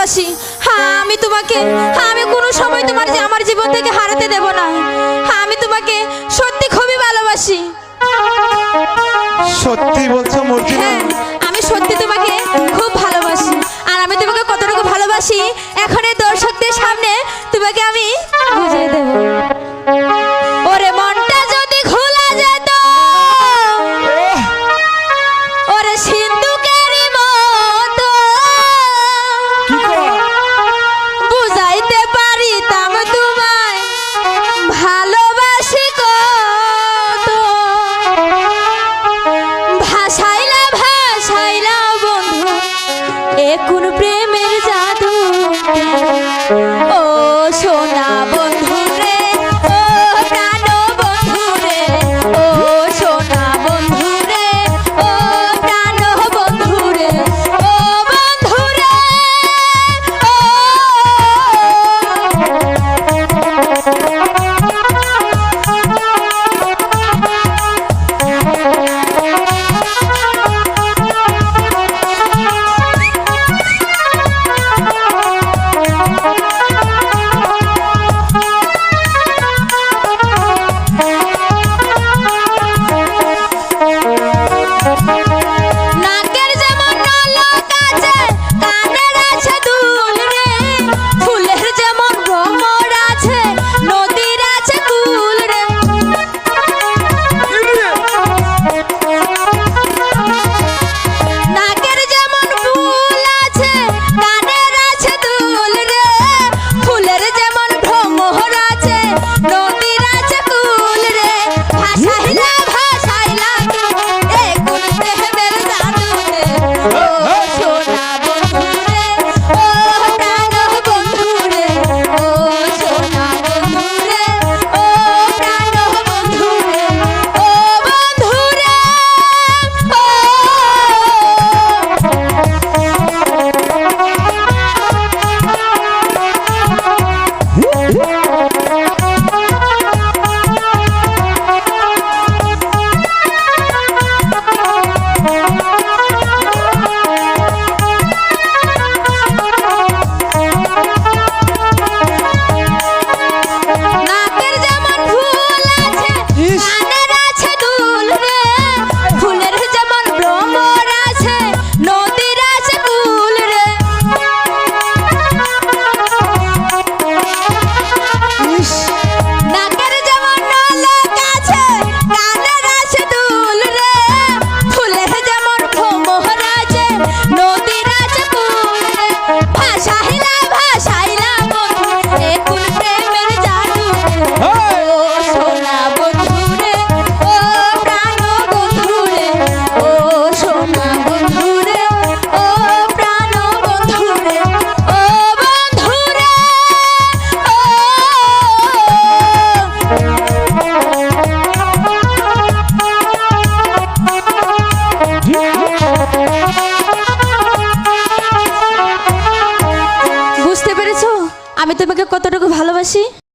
ভালোবাসি। হ্যাঁ আমি কোনো সময় তোমার যে আমার জীবন থেকে হারাতে দেব না। হ্যাঁ আমি তোমাকে সত্যি খুবই ভালোবাসি। সত্যি বলছো মর্জিনা? হ্যাঁ আমি সত্যি তোমাকে খুব ভালোবাসি। আর আমি তোমাকে কতটুকু ভালোবাসি এখন এই দর্শকদের সামনে তোমাকে আমি বুঝিয়ে দেব। ওরে মনটা যদি খোলা যেত, ওরে সিন্ধুকেরই মতো বুঝাইতে পারিতাম তোমায় ভালোবাসি কত। ভাসাইলা বন্ধু এ কোন প্রেমের জাদু। ও সোনা বন্ধু রে, ও প্রাণ বন্ধু রে, ও সোনা বন্ধু রে, ও প্রাণ বন্ধু রে, ও বন্ধু রে, নাকের যেমন নলক আছে, কানের আছে দুল রে, ফুলের যেমন ভ্রমর আছে, নদীর আছে কুল রে। নাকের যেমন ফুল আছে, কানের আছে দুল রে, ফুলের যেমন ভ্রমর আছে, নদীর আছে কুল রে। ভাসাইলা এ কোন প্রেমের জাদু রে, ও সোনা বন্ধু রে, ও প্রাণ বন্ধু রে, ও সোনা বন্ধু রে, ও প্রাণ বন্ধু রে, ও বন্ধু রে, নাকের যেমন ফুল আছে, কানের আছে দুল রে, ফুলের যেমন ভ্রমর আছে, নদীর আছে কুল রে। নাকের যেমন নলক আছে, কানের আছে দুল রে, ফুলের যেমন ভ্রমর আছে, নদীর আছে কুল রে। ভাসাইলা বন্ধু এ কোন প্রেমের জাদু রে, ও সোনা বন্ধু রে, ও প্রাণ বন্ধু রে, ও সোনা বন্ধু রে, ও প্রাণ বন্ধু রে, ও বন্ধু রে, বুঝতে পেরেছো আমি তোমাকে কতটুকু ভালোবাসি?